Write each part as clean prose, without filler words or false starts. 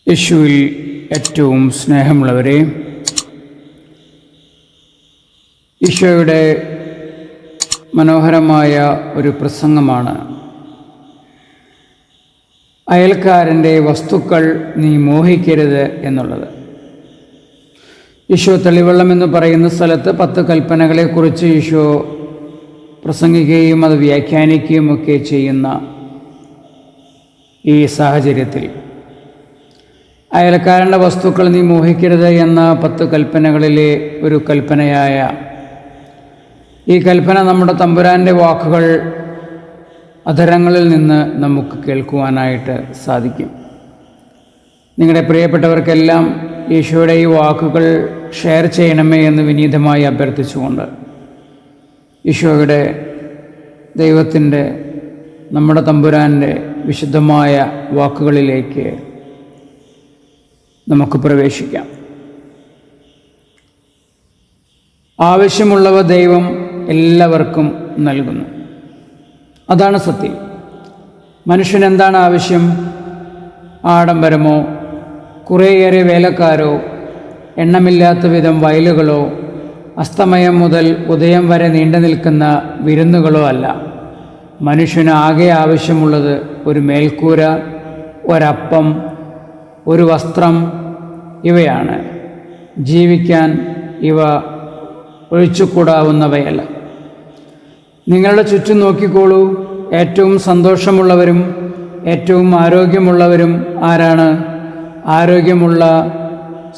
യേശുവിൽ ഏറ്റവും സ്നേഹമുള്ളവരെ, ഈശോയുടെ മനോഹരമായ ഒരു പ്രസംഗമാണ് അയൽക്കാരൻ്റെ വസ്തുക്കൾ നീ മോഹിക്കരുത് എന്നുള്ളത്. ഈശോ തെളിവെള്ളം എന്ന് പറയുന്ന സ്ഥലത്ത് 10 കൽപ്പനകളെക്കുറിച്ച് ഈശോ പ്രസംഗിക്കുകയും അത് വ്യാഖ്യാനിക്കുകയും ഒക്കെ ചെയ്യുന്ന ഈ സാഹചര്യത്തിൽ അയൽക്കാരൻ്റെ വസ്തുക്കൾ നീ മോഹിക്കരുത് എന്ന 10 കൽപ്പനകളിലെ ഒരു കൽപ്പനയായ ഈ കൽപ്പന നമ്മുടെ തമ്പുരാൻ്റെ വാക്കുകൾ അധരങ്ങളിൽ നിന്ന് നമുക്ക് കേൾക്കുവാനായിട്ട് സാധിക്കും. നിങ്ങളുടെ പ്രിയപ്പെട്ടവർക്കെല്ലാം ഈശോയുടെ ഈ വാക്കുകൾ ഷെയർ ചെയ്യണമേ എന്ന് വിനീതമായി അഭ്യർത്ഥിച്ചുകൊണ്ട് ഈശോയുടെ ദൈവത്തിൻ്റെ നമ്മുടെ തമ്പുരാൻ്റെ വിശുദ്ധമായ വാക്കുകളിലേക്ക് നമുക്ക് പ്രവേശിക്കാം. ആവശ്യമുള്ളവ ദൈവം എല്ലാവർക്കും നൽകുന്നു. അതാണ് സത്യം. മനുഷ്യന് എന്താണ് ആവശ്യം? ആഡംബരമോ, കുറേയേറെ വേലക്കാരോ, എണ്ണമില്ലാത്ത വിധം വയലുകളോ, അസ്തമയം മുതൽ ഉദയം വരെ നീണ്ടു നിൽക്കുന്ന വിരുന്നുകളോ അല്ല. മനുഷ്യന് ആകെ ആവശ്യമുള്ളത് ഒരു മേൽക്കൂര, ഒരപ്പം, ഒരു വസ്ത്രം, ഇവയാണ്. ജീവിക്കാൻ ഇവ ഒഴിച്ചുകൂടാവുന്നവയല്ല. നിങ്ങളുടെ ചുറ്റും നോക്കിക്കോളൂ. ഏറ്റവും സന്തോഷമുള്ളവരും ഏറ്റവും ആരോഗ്യമുള്ളവരും ആരാണ്? ആരോഗ്യമുള്ള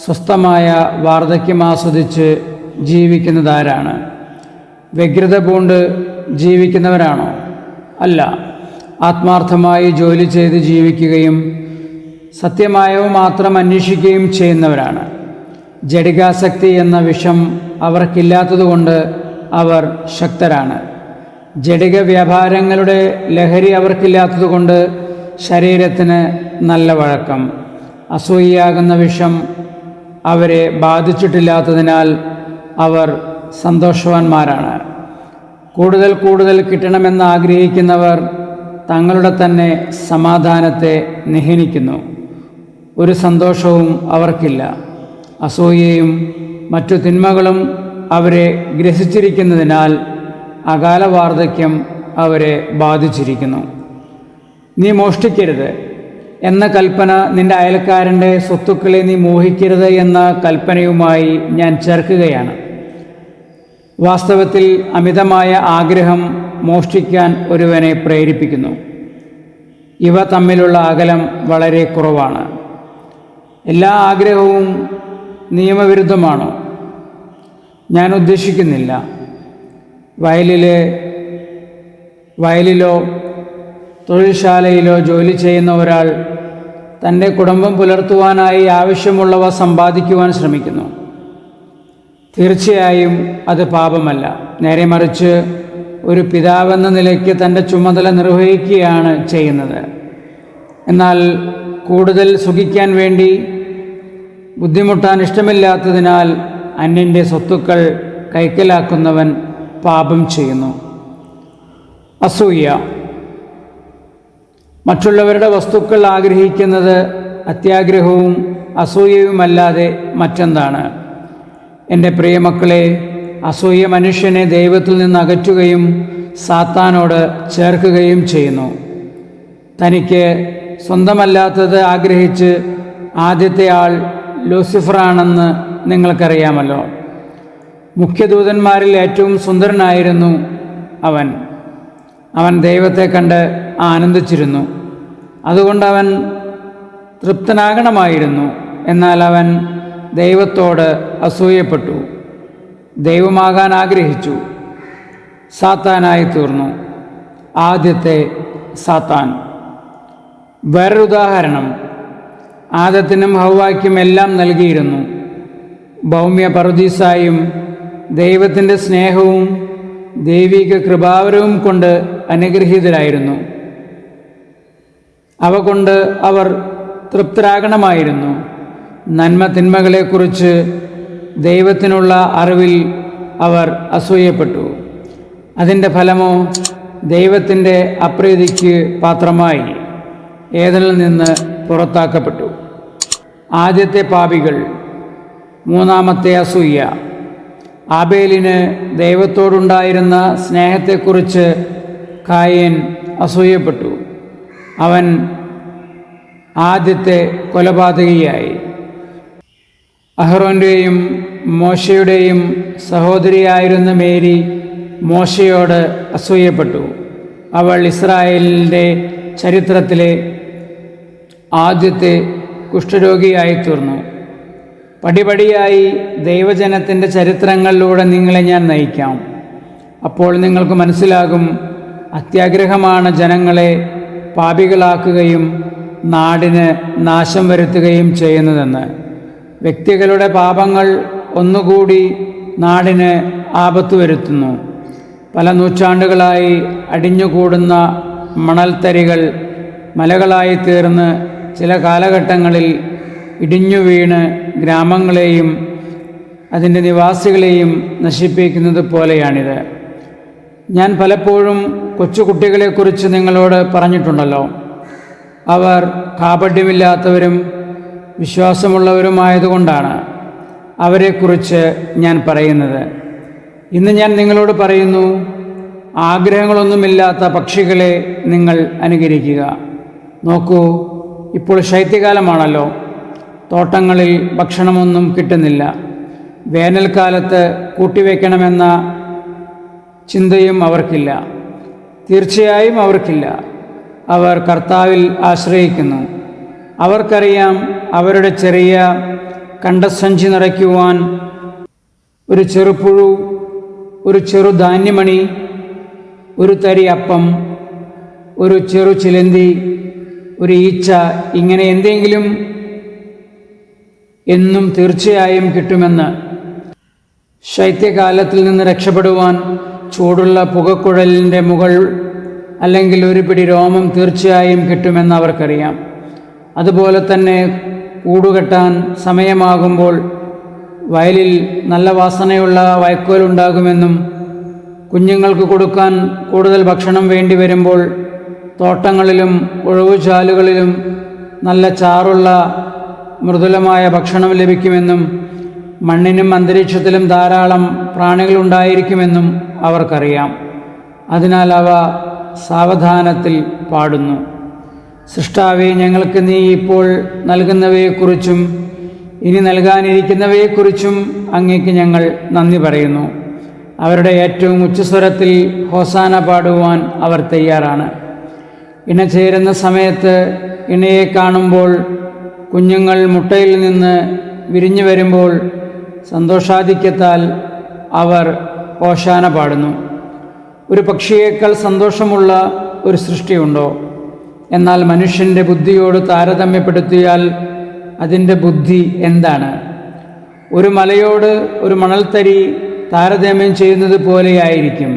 സ്വസ്ഥമായ വാർദ്ധക്യം ആസ്വദിച്ച് ജീവിക്കുന്നതാരാണ്? വ്യഗ്രത പൂണ്ട് ജീവിക്കുന്നവരാണോ? അല്ല. ആത്മാർത്ഥമായി ജോലി ചെയ്ത് ജീവിക്കുകയും സത്യമായവ മാത്രം അന്വേഷിക്കുകയും ചെയ്യുന്നവരാണ്. ജഡികാസക്തി എന്ന വിഷം അവർക്കില്ലാത്തതുകൊണ്ട് അവർ ശക്തരാണ്. ജഡിക വ്യാപാരങ്ങളുടെ ലഹരി അവർക്കില്ലാത്തതുകൊണ്ട് ശരീരത്തിന് നല്ല വഴക്കം. അസൂയയാകുന്ന വിഷം അവരെ ബാധിച്ചിട്ടില്ലാത്തതിനാൽ അവർ സന്തോഷവാന്മാരാണ്. കൂടുതൽ കൂടുതൽ കിട്ടണമെന്ന് ആഗ്രഹിക്കുന്നവർ തങ്ങളുടെ തന്നെ സമാധാനത്തെ നിഹനിക്കുന്നു. ഒരു സന്തോഷവും അവർക്കില്ല. അസൂയയും മറ്റു തിന്മകളും അവരെ ഗ്രസിച്ചിരിക്കുന്നതിനാൽ അകാല വാർദ്ധക്യം അവരെ ബാധിച്ചിരിക്കുന്നു. നീ മോഷ്ടിക്കരുത് എന്ന കൽപ്പന നിന്റെ അയൽക്കാരൻ്റെ സ്വത്തുക്കളെ നീ മോഹിക്കരുത് എന്ന കൽപ്പനയുമായി ഞാൻ ചേർക്കുകയാണ്. വാസ്തവത്തിൽ അമിതമായ ആഗ്രഹം മോഷ്ടിക്കാൻ ഒരുവനെ പ്രേരിപ്പിക്കുന്നു. ഇവ തമ്മിലുള്ള അകലം വളരെ കുറവാണ്. എല്ലാ ആഗ്രഹവും നിയമവിരുദ്ധമാണോ? ഞാൻ ഉദ്ദേശിക്കുന്നില്ല. വയലിലോ തൊഴിൽശാലയിലോ ജോലി ചെയ്യുന്ന ഒരാൾ തൻ്റെ കുടുംബം പുലർത്തുവാനായി ആവശ്യമുള്ളവ സമ്പാദിക്കുവാൻ ശ്രമിക്കുന്നു. തീർച്ചയായും അത് പാപമല്ല. നേരെ മറിച്ച് ഒരു പിതാവെന്ന നിലയ്ക്ക് തൻ്റെ ചുമതല നിർവഹിക്കുകയാണ് ചെയ്യുന്നത്. എന്നാൽ കൂടുതൽ സുഖിക്കാൻ വേണ്ടി ബുദ്ധിമുട്ടാൻ ഇഷ്ടമില്ലാത്തതിനാൽ അന്യൻ്റെ സ്വത്തുക്കൾ കൈക്കലാക്കുന്നവൻ പാപം ചെയ്യുന്നു. അസൂയ. മറ്റുള്ളവരുടെ വസ്തുക്കൾ ആഗ്രഹിക്കുന്നത് അത്യാഗ്രഹവും അസൂയയുമല്ലാതെ മറ്റെന്താണ്? എൻ്റെ പ്രിയമക്കളെ, അസൂയ മനുഷ്യനെ ദൈവത്തിൽ നിന്ന് അകറ്റുകയും സാത്താനോട് ചേർക്കുകയും ചെയ്യുന്നു. തനിക്ക് സ്വന്തമല്ലാത്തത് ആഗ്രഹിച്ച് ആദ്യത്തെ ആൾ ലൂസിഫറാണെന്ന് നിങ്ങൾക്കറിയാമല്ലോ. മുഖ്യദൂതന്മാരിൽ ഏറ്റവും സുന്ദരനായിരുന്നു അവൻ. അവൻ ദൈവത്തെ കണ്ട് ആനന്ദിച്ചിരുന്നു. അതുകൊണ്ട് അവൻ തൃപ്തനാകണമായിരുന്നു. എന്നാൽ അവൻ ദൈവത്തോട് അസൂയപ്പെട്ടു. ദൈവമാകാൻ ആഗ്രഹിച്ചു. സാത്താനായി തീർന്നു. ആദ്യത്തെ സാത്താൻ. വേറൊരു ഉദാഹരണം. ആദത്തിനും ഹവ്വായ്ക്കും എല്ലാം നൽകിയിരുന്നു. ഭൗമ്യ പറുദീസായും ദൈവത്തിൻ്റെ സ്നേഹവും ദൈവിക കൃപാവരവും കൊണ്ട് അനുഗ്രഹീതരായിരുന്നു. അവ കൊണ്ട് അവർ തൃപ്തരാകണമായിരുന്നു. നന്മ തിന്മകളെക്കുറിച്ച് ദൈവത്തിനുള്ള അറിവിൽ അവർ അസൂയപ്പെട്ടു. അതിൻ്റെ ഫലമോ ദൈവത്തിൻ്റെ അപ്രീതിക്ക് പാത്രമായി ഏദനിൽ നിന്ന് പുറത്താക്കപ്പെട്ടു. ആദ്യത്തെ പാപികൾ. മൂന്നാമത്തെ അസൂയ. ആബേലിന് ദൈവത്തോടുണ്ടായിരുന്ന സ്നേഹത്തെക്കുറിച്ച് കായീൻ അസൂയപ്പെട്ടു. അവൻ ആദ്യത്തെ കൊലപാതകിയായി. അഹ്റോൻ്റെയും മോശയുടെയും സഹോദരിയായിരുന്ന മേരി മോശയോട് അസൂയപ്പെട്ടു. അവൾ ഇസ്രായേലിൻ്റെ ചരിത്രത്തിലെ ആദ്യത്തെ കുഷ്ഠരോഗിയായിത്തീർന്നു. പടിപടിയായി ദൈവജനത്തിൻ്റെ ചരിത്രങ്ങളിലൂടെ നിങ്ങളെ ഞാൻ നയിക്കാം. അപ്പോൾ നിങ്ങൾക്ക് മനസ്സിലാകും, അത്യാഗ്രഹമാണ് ജനങ്ങളെ പാപികളാക്കുകയും നാടിന് നാശം വരുത്തുകയും ചെയ്യുന്നതെന്ന്. വ്യക്തികളുടെ പാപങ്ങൾ ഒന്നുകൂടി നാടിന് ആപത്ത് വരുത്തുന്നു. പല നൂറ്റാണ്ടുകളായി അടിഞ്ഞുകൂടുന്ന മണൽത്തരികൾ മലകളായി തീർന്ന് ചില കാലഘട്ടങ്ങളിൽ ഇടിഞ്ഞു വീണ് ഗ്രാമങ്ങളെയും അതിൻ്റെ നിവാസികളെയും നശിപ്പിക്കുന്നത് പോലെയാണിത്. ഞാൻ പലപ്പോഴും കൊച്ചുകുട്ടികളെക്കുറിച്ച് നിങ്ങളോട് പറഞ്ഞിട്ടുണ്ടല്ലോ. അവർ കാപട്യമില്ലാത്തവരും വിശ്വാസമുള്ളവരുമായതുകൊണ്ടാണ് അവരെക്കുറിച്ച് ഞാൻ പറയുന്നത്. ഇന്ന് ഞാൻ നിങ്ങളോട് പറയുന്നു, ആഗ്രഹങ്ങളൊന്നുമില്ലാത്ത പക്ഷികളെ നിങ്ങൾ അനുകരിക്കുക. നോക്കൂ, ഇപ്പോൾ ശൈത്യകാലമാണല്ലോ. തോട്ടങ്ങളിൽ ഭക്ഷണമൊന്നും കിട്ടുന്നില്ല. വേനൽക്കാലത്ത് കൂട്ടിവെക്കണമെന്ന ചിന്തയും അവർക്കില്ല. തീർച്ചയായും അവർക്കില്ല. അവർ കർത്താവിൽ ആശ്രയിക്കുന്നു. അവർക്കറിയാം, അവരുടെ ചെറിയ കണ്ടസഞ്ചി നിറയ്ക്കുവാൻ ഒരു ചെറുപുഴു, ഒരു ചെറു ധാന്യമണി, ഒരു തരി അപ്പം, ഒരു ചെറു ചിലന്തി, ഒരു ഈച്ച, ഇങ്ങനെ എന്തെങ്കിലും എന്നും തീർച്ചയായും കിട്ടുമെന്ന്. ശൈത്യകാലത്തിൽ നിന്ന് രക്ഷപ്പെടുവാൻ ചൂടുള്ള പുകക്കുഴലിൻ്റെ മുകൾ അല്ലെങ്കിൽ ഒരു പിടി രോമം തീർച്ചയായും കിട്ടുമെന്ന് അവർക്കറിയാം. അതുപോലെ തന്നെ കൂടുകെട്ടാൻ സമയമാകുമ്പോൾ വയലിൽ നല്ല വാസനയുള്ള വൈക്കോലുണ്ടാകുമെന്നും കുഞ്ഞുങ്ങൾക്ക് കൊടുക്കാൻ കൂടുതൽ ഭക്ഷണം വേണ്ടി വരുമ്പോൾ തോട്ടങ്ങളിലും ഒഴിവുചാലുകളിലും നല്ല ചാറുള്ള മൃദുലമായ ഭക്ഷണം ലഭിക്കുമെന്നും മണ്ണിനും അന്തരീക്ഷത്തിലും ധാരാളം പ്രാണികളുണ്ടായിരിക്കുമെന്നും അവർക്കറിയാം. അതിനാൽ അവ സാവധാനത്തിൽ പാടുന്നു. സൃഷ്ടാവേ, ഞങ്ങൾക്ക് നീ ഇപ്പോൾ നൽകുന്നവയെക്കുറിച്ചും ഇനി നൽകാനിരിക്കുന്നവയെക്കുറിച്ചും അങ്ങേക്ക് ഞങ്ങൾ നന്ദി പറയുന്നു. അവരുടെ ഏറ്റവും ഉച്ചസ്വരത്തിൽ ഹോസാന പാടുവാൻ അവർ തയ്യാറാണ്. ഇണ ചേരുന്ന സമയത്ത് ഇണയെ കാണുമ്പോൾ, കുഞ്ഞുങ്ങൾ മുട്ടയിൽ നിന്ന് വിരിഞ്ഞു വരുമ്പോൾ സന്തോഷാധിക്യത്താൽ അവർ ഹോശാന പാടുന്നു. ഒരു പക്ഷിയേക്കാൾ സന്തോഷമുള്ള ഒരു സൃഷ്ടിയുണ്ടോ? എന്നാൽ മനുഷ്യൻ്റെ ബുദ്ധിയോട് താരതമ്യപ്പെടുത്തിയാൽ അതിൻ്റെ ബുദ്ധി എന്താണ്? ഒരു മലയോട് ഒരു മണൽത്തരി താരതമ്യം ചെയ്യുന്നത് പോലെയായിരിക്കും.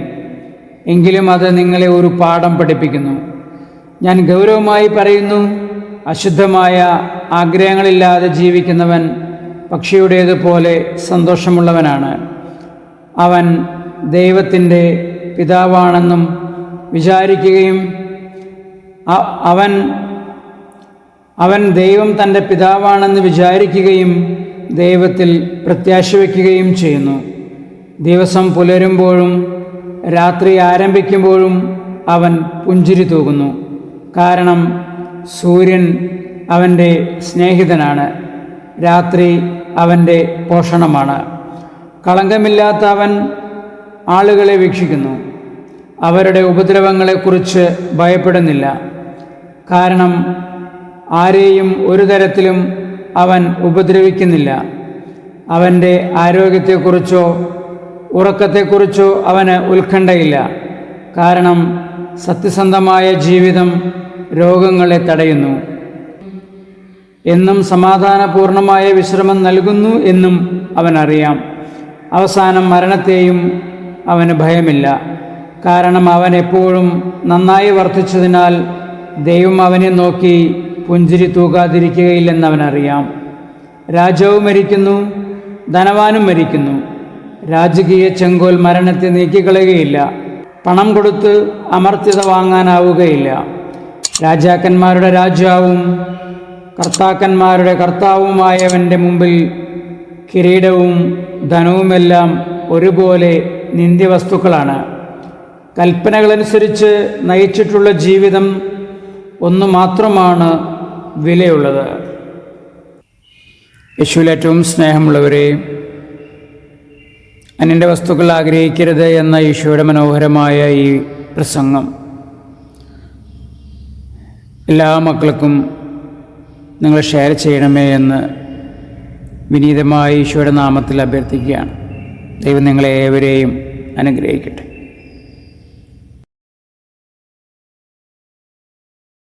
എങ്കിലും അത് നിങ്ങളെ ഒരു പാഠം പഠിപ്പിക്കുന്നു. ഞാൻ ഗൗരവമായി പറയുന്നു, അശുദ്ധമായ ആഗ്രഹങ്ങളില്ലാതെ ജീവിക്കുന്നവൻ പക്ഷിയുടേതുപോലെ സന്തോഷമുള്ളവനാണ്. അവൻ ദൈവത്തിൻ്റെ പിതാവാണെന്നും വിചാരിക്കുകയും അവൻ ദൈവം തൻ്റെ പിതാവാണെന്ന് വിചാരിക്കുകയും ദൈവത്തിൽ പ്രത്യാശ വയ്ക്കുകയും ചെയ്യുന്നു. ദിവസം പുലരുമ്പോഴും രാത്രി ആരംഭിക്കുമ്പോഴും അവൻ പുഞ്ചിരി തൂകുന്നു. കാരണം സൂര്യൻ അവൻ്റെ സ്നേഹിതനാണ്, രാത്രി അവൻ്റെ പോഷണമാണ്. കളങ്കമില്ലാത്ത അവൻ ആളുകളെ വീക്ഷിക്കുന്നു. അവരുടെ ഉപദ്രവങ്ങളെക്കുറിച്ച് ഭയപ്പെടുന്നില്ല. കാരണം ആരെയും ഒരു തരത്തിലും അവൻ ഉപദ്രവിക്കുന്നില്ല. അവൻ്റെ ആരോഗ്യത്തെക്കുറിച്ചോ ഉറക്കത്തെക്കുറിച്ചോ അവന് ഉത്കണ്ഠയില്ല. കാരണം സത്യസന്ധമായ ജീവിതം രോഗങ്ങളെ തടയുന്നു എന്നും സമാധാനപൂർണമായ വിശ്രമം നൽകുന്നു എന്നും അവനറിയാം. അവസാനം മരണത്തെയും അവന് ഭയമില്ല. കാരണം അവൻ എപ്പോഴും നന്നായി വർത്തിച്ചതിനാൽ ദൈവം അവനെ നോക്കി പുഞ്ചിരി തൂകാതിരിക്കുകയില്ലെന്നവനറിയാം. രാജാവ് മരിക്കുന്നു, ധനവാനും മരിക്കുന്നു. രാജകീയ ചെങ്കോൽ മരണത്തെ നീക്കിക്കളയുകയില്ല. പണം കൊടുത്ത് അമർത്യത വാങ്ങാനാവുകയില്ല. രാജാക്കന്മാരുടെ രാജാവും കർത്താക്കന്മാരുടെ കർത്താവുമായവൻ്റെ മുമ്പിൽ കിരീടവും ധനവുമെല്ലാം ഒരുപോലെ നിന്ദ്യവസ്തുക്കളാണ്. കൽപ്പനകളനുസരിച്ച് നയിച്ചിട്ടുള്ള ജീവിതം ഒന്നു മാത്രമാണ് വിലയുള്ളത്. യേശുവിൽ ഏറ്റവും സ്നേഹമുള്ളവരെ, അന്യൻ്റെ വസ്തുക്കൾ ആഗ്രഹിക്കരുത് എന്ന ഈശോയുടെ മനോഹരമായ ഈ പ്രസംഗം എല്ലാ മക്കൾക്കും നിങ്ങൾ ഷെയർ ചെയ്യണമേ എന്ന് വിനീതമായി ഈശോയുടെ നാമത്തിൽ അഭ്യർത്ഥിക്കുകയാണ്. ദൈവം നിങ്ങളെ ഏവരെയും അനുഗ്രഹിക്കട്ടെ.